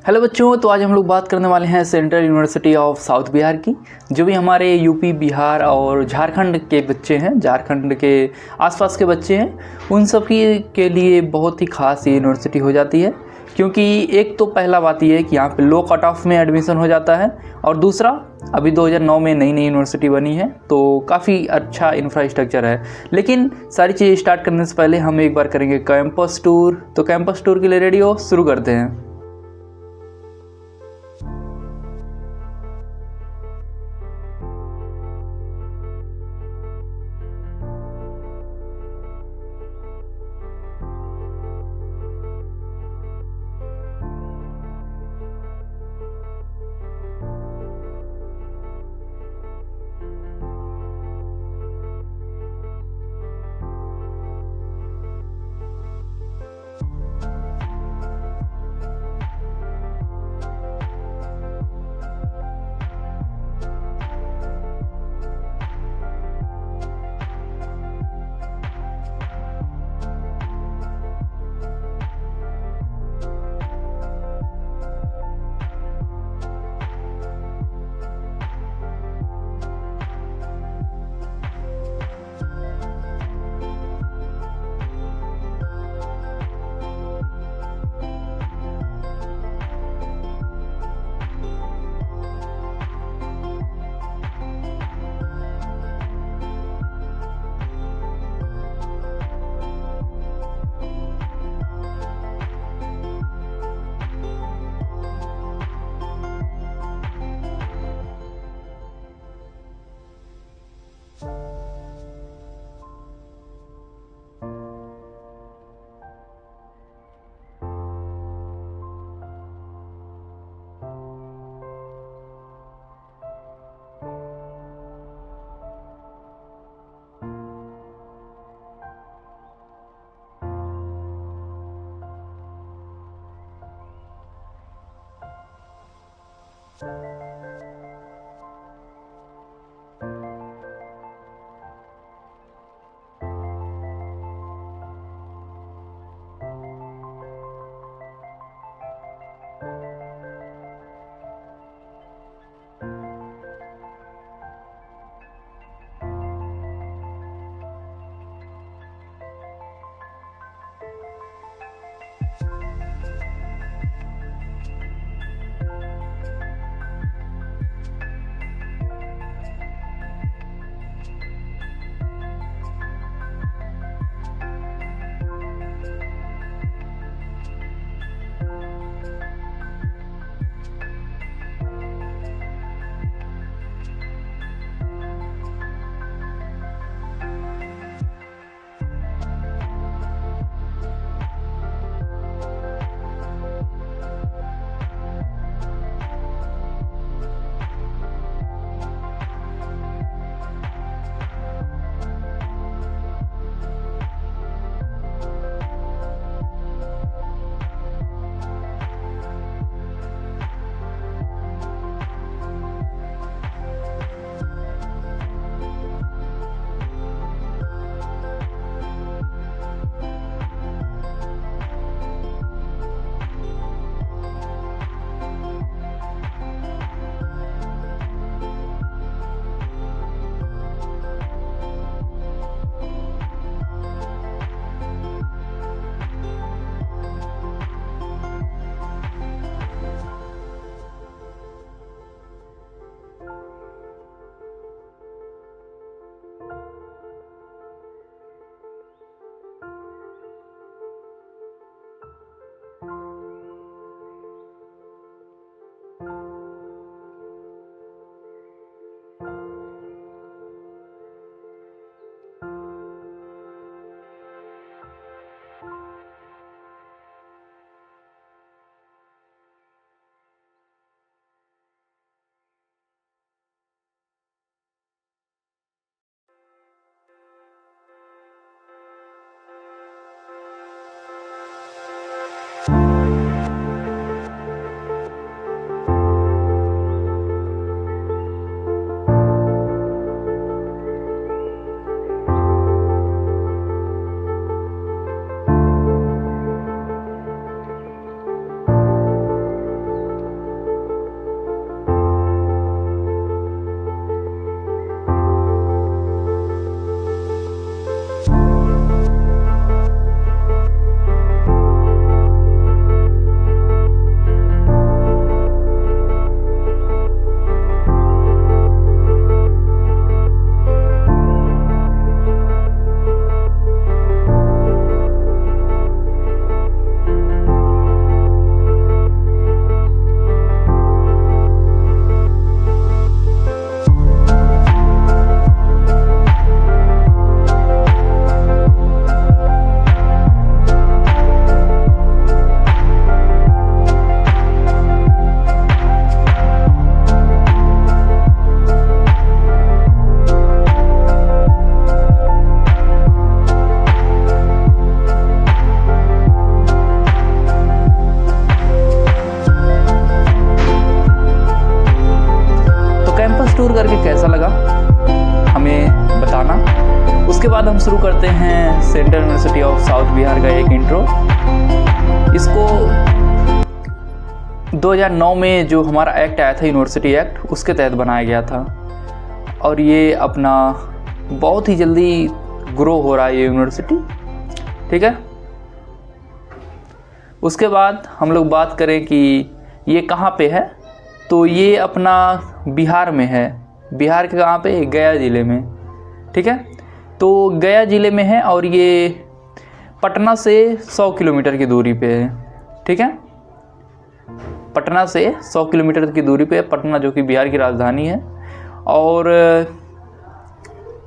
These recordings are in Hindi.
हेलो बच्चों, तो आज हम लोग बात करने वाले हैं central university of south Bihar की। जो भी हमारे यूपी, बिहार और झारखंड के बच्चे हैं, झारखंड के आसपास के बच्चे हैं, उन सब की के लिए बहुत ही ख़ास ये यूनिवर्सिटी हो जाती है। क्योंकि एक तो पहला बात ये है कि यहाँ पे लो कट ऑफ में एडमिशन हो जाता है, और दूसरा अभी 2009 में नई नई यूनिवर्सिटी बनी है, तो काफ़ी अच्छा इंफ्रास्ट्रक्चर है। लेकिन सारी चीज़ें स्टार्ट करने से पहले हम एक बार करेंगे कैंपस टूर। तो कैंपस टूर के लिए रेडी हो? शुरू करते हैं। शुरू करते हैं central university of south Bihar का एक इंट्रो। इसको 2009 में जो हमारा एक्ट आया था, यूनिवर्सिटी एक्ट, उसके तहत बनाया गया था और ये अपना बहुत ही जल्दी ग्रो हो रहा है ये यूनिवर्सिटी, ठीक है। उसके बाद हम लोग बात करें कि ये कहाँ पे है, तो ये अपना बिहार में है। बिहार के कहाँ पे? गया ज़िले में, ठीक है। तो गया ज़िले में है और ये पटना से 100 किलोमीटर की दूरी पे है, ठीक है। पटना से 100 किलोमीटर की दूरी पे है, पटना जो कि बिहार की राजधानी है। और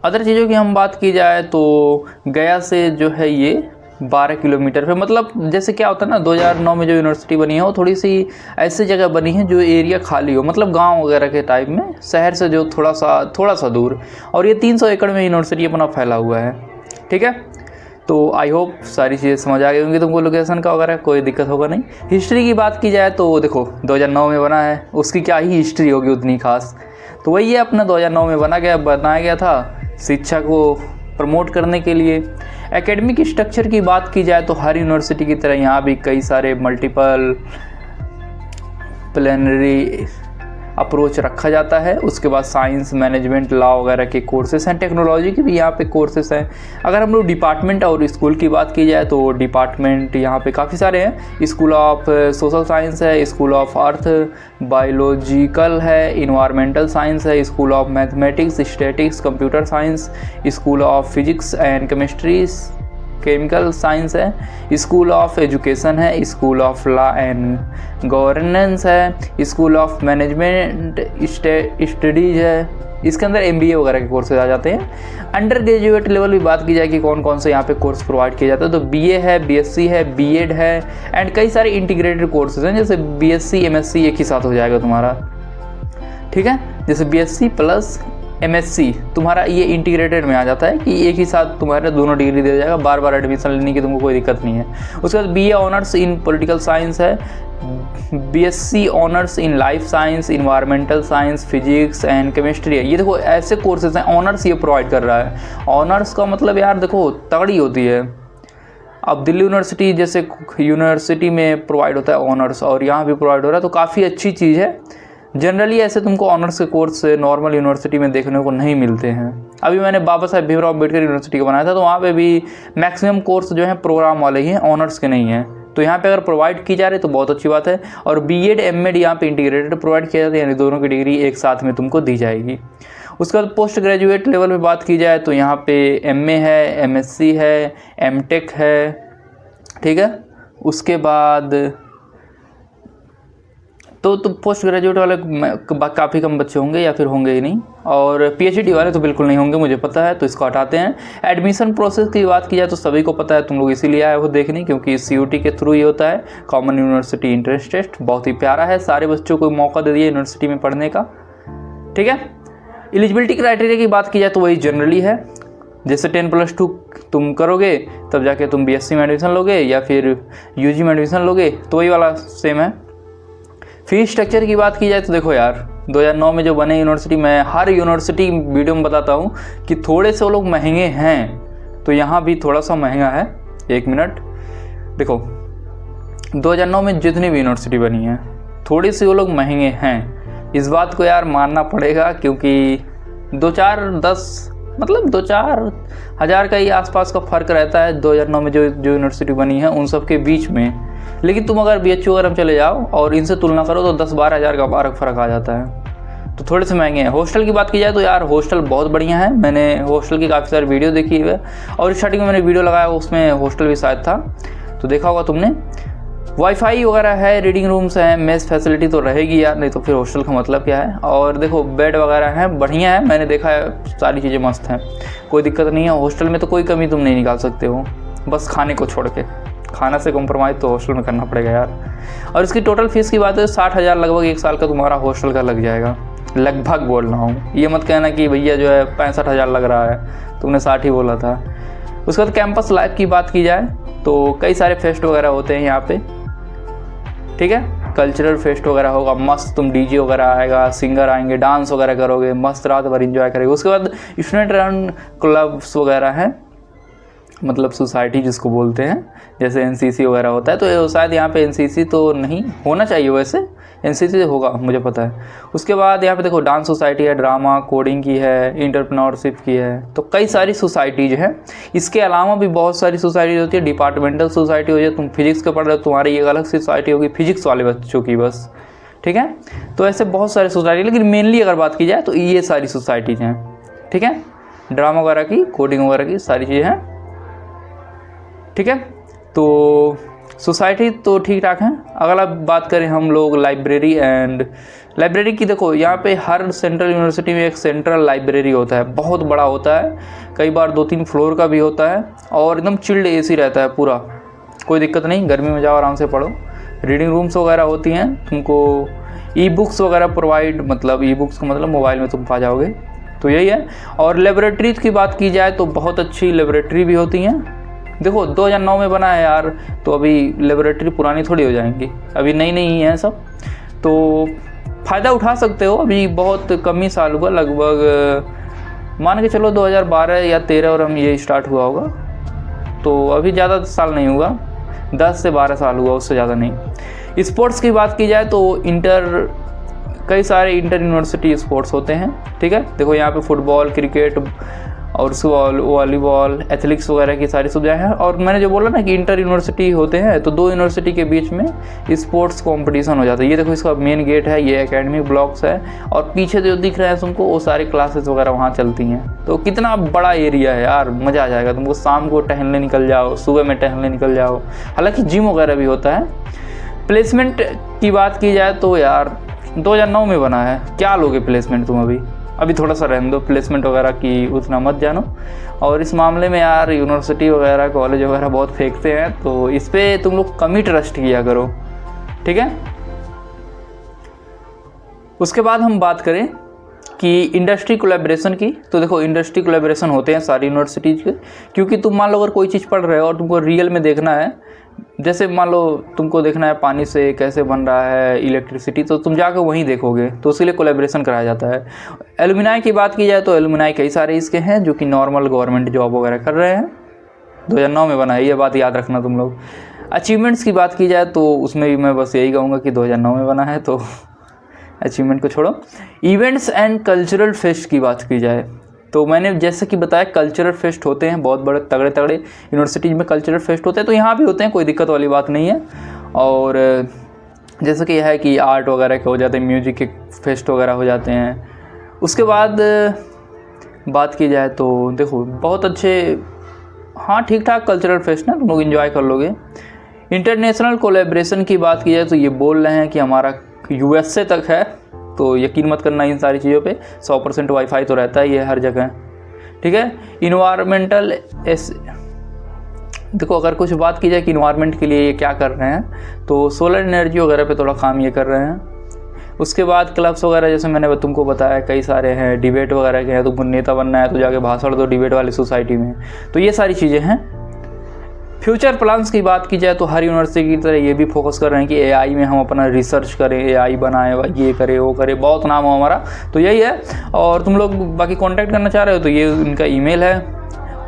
अदर चीज़ों की हम बात की जाए तो गया से जो है ये 12 किलोमीटर पे, मतलब जैसे क्या होता है ना, 2009 में जो यूनिवर्सिटी बनी है वो थोड़ी सी ऐसी जगह बनी है जो एरिया खाली हो, मतलब गांव वगैरह के टाइप में, शहर से जो थोड़ा सा दूर। और ये 300 एकड़ में यूनिवर्सिटी अपना फैला हुआ है, ठीक है। तो आई होप सारी चीज़ें समझ आ गई होंगी तुमको, लोकेशन का वगैरह कोई दिक्कत होगा नहीं। हिस्ट्री की बात की जाए तो देखो 2009 में बना है, उसकी क्या ही हिस्ट्री होगी उतनी खास। तो वही है, अपना 2009 में बनाया गया था शिक्षा को प्रमोट करने के लिए। एकेडमिक स्ट्रक्चर की बात की जाए तो हर यूनिवर्सिटी की तरह यहाँ भी कई सारे मल्टीपल प्लेनरी अप्रोच रखा जाता है। उसके बाद साइंस, मैनेजमेंट, लॉ वगैरह के कोर्सेस हैं, टेक्नोलॉजी के भी यहाँ पे कोर्सेस हैं। अगर हम लोग डिपार्टमेंट और स्कूल की बात की जाए तो डिपार्टमेंट यहाँ पे काफ़ी सारे हैं। स्कूल ऑफ सोशल साइंस है, स्कूल ऑफ अर्थ बायोलॉजिकल है, इन्वायरमेंटल साइंस है, school of mathematics, statics, computer science, school of physics and chemistry, chemical science है, स्कूल ऑफ एजुकेशन है, school of law and governance है, स्कूल ऑफ मैनेजमेंट स्टडीज है। इसके अंदर MBA वगैरह के कोर्सेज आ जाते हैं। अंडर ग्रेजुएट लेवल भी बात की जाए कि कौन कौन से यहाँ पे कोर्स प्रोवाइड किए जाते हैं, तो BA है, BSc है, B.Ed है एंड कई सारे इंटीग्रेटेड कोर्सेज हैं, जैसे BSc MSc एक ही साथ हो जाएगा तुम्हारा, ठीक है। जैसे BSc प्लस MSc तुम्हारा ये इंटीग्रेटेड में आ जाता है कि एक ही साथ तुम्हारे दोनों डिग्री दे जाएगा, बार बार एडमिशन लेने की तुमको कोई दिक्कत नहीं है। उसके बाद BA honours in political science है, BSc honours in life science, environmental science, physics and chemistry है। ये देखो ऐसे कोर्सेज हैं, ऑनर्स ये प्रोवाइड कर रहा है। ऑनर्स का मतलब यार देखो तगड़ी होती है। अब दिल्ली यूनिवर्सिटी जैसे यूनिवर्सिटी में प्रोवाइड होता है ऑनर्स और यहाँ भी प्रोवाइड हो रहा है, तो काफ़ी अच्छी चीज़ है। जनरली ऐसे तुमको ऑनर्स के कोर्स नॉर्मल यूनिवर्सिटी में देखने को नहीं मिलते हैं। अभी मैंने बाबा साहेब भीमराव अम्बेडकर यूनिवर्सिटी का बनाया था, तो वहाँ पे भी मैक्सिमम कोर्स जो है प्रोग्राम वाले ही हैं, ऑनर्स के नहीं हैं। तो यहाँ पे अगर प्रोवाइड की जा रही है तो बहुत अच्छी बात है। और B.Ed M.Ed यहाँ पे इंटीग्रेटेड प्रोवाइड किया जाता है, यानी दोनों की डिग्री एक साथ में तुमको दी जाएगी। उसके बाद पोस्ट ग्रेजुएट लेवल पे बात की जाए तो यहाँ पे MA है, MSc है, M.Tech है, ठीक है। उसके बाद तो पोस्ट ग्रेजुएट वाले काफ़ी कम बच्चे होंगे या फिर होंगे ही नहीं, और PhD वाले तो बिल्कुल नहीं होंगे, मुझे पता है, तो इसको हटाते हैं। एडमिशन प्रोसेस की बात की जाए तो सभी को पता है, तुम लोग इसीलिए आए हो देखने, क्योंकि CUT के थ्रू ये होता है, कॉमन यूनिवर्सिटी एंट्रेंस टेस्ट। बहुत ही प्यारा है, सारे बच्चों को मौका दे दिया यूनिवर्सिटी में पढ़ने का, ठीक है। एलिजिबिलिटी क्राइटेरिया की बात की जाए तो वही जनरली है, जैसे 10+2 तुम करोगे तब जाके तुम BSc में एडमिशन लोगे या फिर UG में एडमिशन लोगे, तो वही वाला सेम है। फीस स्ट्रक्चर की बात की जाए तो देखो यार 2009 में जो बने यूनिवर्सिटी, मैं हर यूनिवर्सिटी वीडियो में बताता हूँ कि थोड़े से लोग महंगे हैं, तो यहाँ भी थोड़ा सा महंगा है। एक मिनट देखो, 2009 में जितनी भी यूनिवर्सिटी बनी है थोड़ी सी वो लोग महंगे हैं, इस बात को यार मानना पड़ेगा, क्योंकि 2-4 हज़ार का ही आसपास का फ़र्क रहता है 2009 में जो यूनिवर्सिटी बनी है उन सब के बीच में। लेकिन तुम अगर BHU वगैरह में चले जाओ और इनसे तुलना करो तो 10-12 हज़ार का फ़र्क आ जाता है, तो थोड़े से महंगे हैं। हॉस्टल की बात की जाए तो यार हॉस्टल बहुत बढ़िया है, मैंने हॉस्टल की काफ़ी सारी वीडियो देखी है और स्टार्टिंग में मैंने वीडियो लगाया उसमें हॉस्टल भी शायद था, तो देखा होगा तुमने। वाईफाई वगैरह है, रीडिंग रूम्स हैं, मेस फैसिलिटी तो रहेगी यार, नहीं तो फिर हॉस्टल का मतलब क्या है। और देखो बेड वगैरह हैं, बढ़िया है, मैंने देखा है, सारी चीज़ें मस्त हैं, कोई दिक्कत नहीं है। हॉस्टल में तो कोई कमी तुम नहीं निकाल सकते हो, बस खाने को छोड़ के। खाना से कॉम्प्रोमाइज़ तो हॉस्टल में करना पड़ेगा यार। और इसकी टोटल फीस की बात है 60,000 लगभग एक साल का तुम्हारा हॉस्टल का लग जाएगा, लगभग बोल रहा हूँ, ये मत कहना कि भैया जो है 65,000 लग रहा है, तुमने 60 ही बोला था। उसके बाद कैंपस लाइफ की बात की जाए तो कई सारे फेस्ट वगैरह होते हैं यहाँ पे, ठीक है। कल्चरल फेस्ट वगैरह होगा, मस्त, तुम DJ वगैरह आएगा, सिंगर आएंगे, डांस वगैरह करोगे, मस्त रात भर इंजॉय करेंगे। उसके बाद स्टूडेंट रन क्लब्स वगैरह हैं, मतलब सोसाइटी जिसको बोलते हैं, जैसे एनसीसी वगैरह होता है, तो ये शायद यहाँ पे एनसीसी तो नहीं होना चाहिए, वैसे एनसीसी होगा मुझे पता है। उसके बाद यहाँ पे देखो डांस सोसाइटी है, ड्रामा कोडिंग की है, इंटरप्रेन्योरशिप की है, तो कई सारी सोसाइटीज़ हैं। इसके अलावा भी बहुत सारी सोसाइटी होती है, डिपार्टमेंटल सोसाइटी हो जाए, तुम फिजिक्स के पढ़ रहे हो तुम्हारी एक अलग सोसाइटी होगी फिजिक्स वाले बच्चों की बस, ठीक है। तो ऐसे बहुत सारी सोसाइटी, लेकिन मेनली अगर बात की जाए तो ये सारी सोसाइटीज़ हैं, ठीक है। ड्रामा वगैरह की, कोडिंग वगैरह की सारी चीज़ें हैं, ठीक है। तो सोसाइटी तो ठीक ठाक है। अगला बात करें हम लोग लाइब्रेरी एंड लाइब्रेरी की, देखो यहाँ पे हर सेंट्रल यूनिवर्सिटी में एक सेंट्रल लाइब्रेरी होता है, बहुत बड़ा होता है, कई बार 2-3 फ्लोर का भी होता है, और एकदम चिल्ड एसी रहता है पूरा, कोई दिक्कत नहीं, गर्मी में जाओ आराम से पढ़ो। रीडिंग रूम्स वगैरह होती हैं, तुमको ई बुक्स वगैरह प्रोवाइड, मतलब ई बुक्स का मतलब मोबाइल में तुम पा जाओगे, तो यही है। और लेबोरेटरीज की बात की जाए तो बहुत अच्छी लेबोरेटरी भी होती हैं। देखो 2009 में बना है यार, तो अभी लेबोरेटरी पुरानी थोड़ी हो जाएंगी, अभी नई नई हैं सब, तो फ़ायदा उठा सकते हो। अभी बहुत कम ही साल हुआ, लगभग मान के चलो 2012 या 13 और हम ये स्टार्ट हुआ होगा, तो अभी ज़्यादा साल नहीं हुआ, 10 से 12 साल हुआ, उससे ज़्यादा नहीं। स्पोर्ट्स की बात की जाए तो कई सारे इंटर यूनिवर्सिटी स्पोर्ट्स होते हैं, ठीक है। देखो यहाँ पे फुटबॉल, क्रिकेट और वॉलीबॉल, एथलेटिक्स वगैरह की सारी सुविधाएं हैं। और मैंने जो बोला ना कि इंटर यूनिवर्सिटी होते हैं, तो 2 यूनिवर्सिटी के बीच में स्पोर्ट्स कंपटीशन हो जाता है। ये देखो इसका मेन गेट है, ये एकेडमिक ब्लॉक्स है, और पीछे जो दिख रहा है तुमको वो सारी क्लासेस वगैरह वहाँ चलती हैं। तो कितना बड़ा एरिया है यार, मज़ा आ जाएगा तुमको। शाम को टहलने निकल जाओ, सुबह में टहलने निकल जाओ, हालांकि जिम वगैरह भी होता है। प्लेसमेंट की बात की जाए तो यार 2009 में बना है, क्या लोगे प्लेसमेंट तुम अभी थोड़ा सा रहने दो, प्लेसमेंट वगैरह की उतना मत जानो। और इस मामले में यार यूनिवर्सिटी वगैरह कॉलेज वगैरह बहुत फेंकते हैं, तो इस पर तुम लोग कम ही ट्रस्ट किया करो, ठीक है। उसके बाद हम बात करें कि इंडस्ट्री कोलैबोरेशन की, तो देखो इंडस्ट्री कोलैबोरेशन होते हैं सारी यूनिवर्सिटीज़ के, क्योंकि तुम मान लो अगर कोई चीज़ पढ़ रहे हो और तुमको रियल में देखना है, जैसे मान लो तुमको देखना है पानी से कैसे बन रहा है इलेक्ट्रिसिटी, तो तुम जाकर वहीं देखोगे, तो उसके लिए कोलैबोरेशन कराया जाता है। एलुमनाई की बात की जाए तो एलुमनाई कई सारे इसके हैं जो कि नॉर्मल गवर्नमेंट जॉब वगैरह कर रहे हैं। 2009 में बना है, ये बात याद रखना तुम लोग। अचीवमेंट्स की बात की जाए तो उसमें भी मैं बस यही कहूँगा कि 2009 में बना है, तो अचीवमेंट को छोड़ो। इवेंट्स एंड कल्चरल फेस्ट की बात की जाए तो मैंने जैसे कि बताया कल्चरल फेस्ट होते हैं, बहुत बड़े तगड़े तगड़े यूनिवर्सिटीज़ में कल्चरल फेस्ट होते हैं, तो यहाँ भी होते हैं, कोई दिक्कत वाली बात नहीं है। और जैसे कि यह है कि आर्ट वगैरह के हो जाते हैं, म्यूजिक के फेस्ट वगैरह हो जाते हैं। उसके बाद बात की जाए तो देखो बहुत अच्छे, हाँ ठीक ठाक कल्चरल फेस्ट ना, तुम लोग इन्जॉय कर लोगे। इंटरनेशनल कोलैबोरेशन की बात की जाए तो ये बोल रहे हैं कि हमारा USA तक है, तो यकीन मत करना इन सारी चीज़ों पे, 100% वाईफाई तो रहता है ये हर जगह, ठीक है। इन्वायरमेंटल देखो अगर कुछ बात की जाए कि इन्वायरमेंट के लिए ये क्या कर रहे हैं, तो सोलर एनर्जी वगैरह पे थोड़ा काम ये कर रहे हैं। उसके बाद क्लब्स वगैरह जैसे मैंने तुमको बताया कई सारे हैं, डिबेट वगैरह के हैं, तुमको नेता बनना है तो जाके भाषण दो डिबेट वाली सोसाइटी में, तो ये सारी चीज़ें हैं। फ्यूचर प्लान्स की बात की जाए तो हर यूनिवर्सिटी की तरह ये भी फोकस कर रहे हैं कि AI में हम अपना रिसर्च करें, AI बनाएं, ये करें वो करें, बहुत नाम हो हमारा, तो यही है। और तुम लोग बाकी कांटेक्ट करना चाह रहे हो तो ये इनका ईमेल है,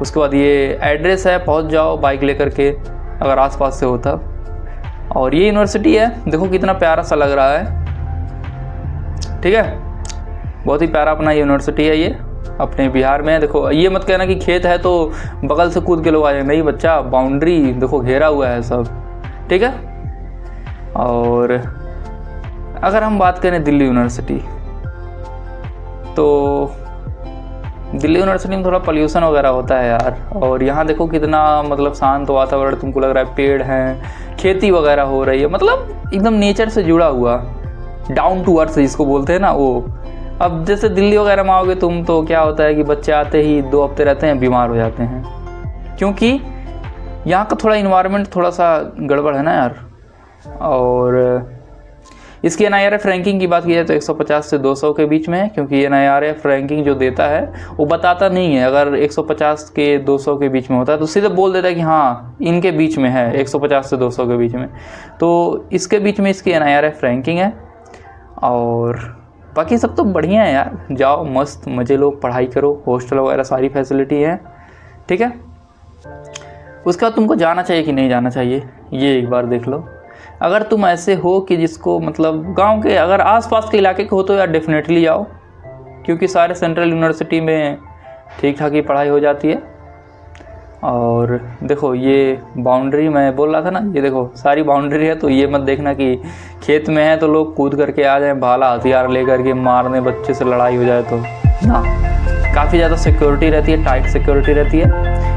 उसके बाद ये एड्रेस है, पहुंच जाओ बाइक लेकर के अगर आसपास से होता। और ये यूनिवर्सिटी है, देखो कितना प्यारा सा लग रहा है, ठीक है, बहुत ही प्यारा अपना यूनिवर्सिटी है ये, अपने बिहार में। देखो ये मत कहना कि खेत है तो बगल से कूद के लोग आ जाएंगे, नहीं बच्चा, बाउंड्री देखो घेरा हुआ है सब, ठीक है। और अगर हम बात करें दिल्ली यूनिवर्सिटी, तो दिल्ली यूनिवर्सिटी में थोड़ा पोल्यूशन वगैरह होता है यार, और यहाँ देखो कितना मतलब शांत वातावरण तुमको लग रहा है, पेड़ हैं, खेती वगैरह हो रही है, मतलब एकदम नेचर से जुड़ा हुआ, डाउन टू अर्थ जिसको बोलते हैं ना वो। अब जैसे दिल्ली वगैरह में आओगे तुम, तो क्या होता है कि बच्चे आते ही 2 हफ्ते रहते हैं, बीमार हो जाते हैं, क्योंकि यहाँ का थोड़ा इन्वायरमेंट थोड़ा सा गड़बड़ है ना यार। और इसकी NIRF रैंकिंग की बात की जाए तो 150 से 200 के बीच में है, क्योंकि NIRF रैंकिंग जो देता है वो बताता नहीं है, अगर 150 के 200 के बीच में होता है तो सीधे बोल देता है कि हाँ इनके बीच में है, 150 से 200 के बीच में, तो इसके बीच में इसकी NIRF रैंकिंग है। और बाकी सब तो बढ़िया है यार, जाओ मस्त मज़े लो, पढ़ाई करो, हॉस्टल वगैरह सारी फैसिलिटी है, ठीक है। उसका तुमको जाना चाहिए कि नहीं जाना चाहिए, ये एक बार देख लो। अगर तुम ऐसे हो कि जिसको मतलब गांव के अगर आसपास के इलाके के हो तो यार डेफिनेटली जाओ, क्योंकि सारे सेंट्रल यूनिवर्सिटी में ठीक ठाक ही पढ़ाई हो जाती है। और देखो ये बाउंड्री मैं बोल रहा था ना, ये देखो सारी बाउंड्री है, तो ये मत देखना कि खेत में है तो लोग कूद करके आ जाएं भाला हथियार लेकर के मारने, बच्चे से लड़ाई हो जाए तो ना। काफ़ी ज़्यादा सिक्योरिटी रहती है, टाइट सिक्योरिटी रहती है,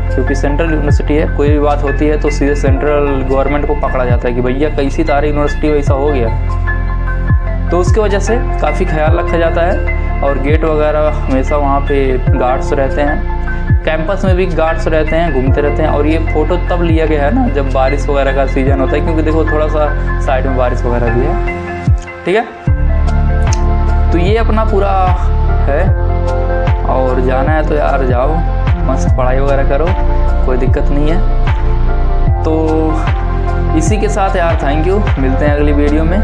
क्योंकि सेंट्रल यूनिवर्सिटी है। कोई भी बात होती है तो सीधे सेंट्रल गवर्नमेंट को पकड़ा जाता है कि भैया कैसी तारी यूनिवर्सिटी वैसा हो गया। तो उसकी वजह से काफ़ी ख्याल रखा जाता है, और गेट वगैरह हमेशा वहाँ पे गार्ड्स रहते हैं। कैंपस में भी गार्ड्स रहते हैं, घूमते रहते हैं। और ये फ़ोटो तब लिया गया है ना जब बारिश वगैरह का सीज़न होता है, क्योंकि देखो थोड़ा सा साइड में बारिश वगैरह भी है, ठीक है। तो ये अपना पूरा है, और जाना है तो यार जाओ, मस्त पढ़ाई वगैरह करो, कोई दिक्कत नहीं है। तो इसी के साथ यार थैंक यू, मिलते हैं अगली वीडियो में।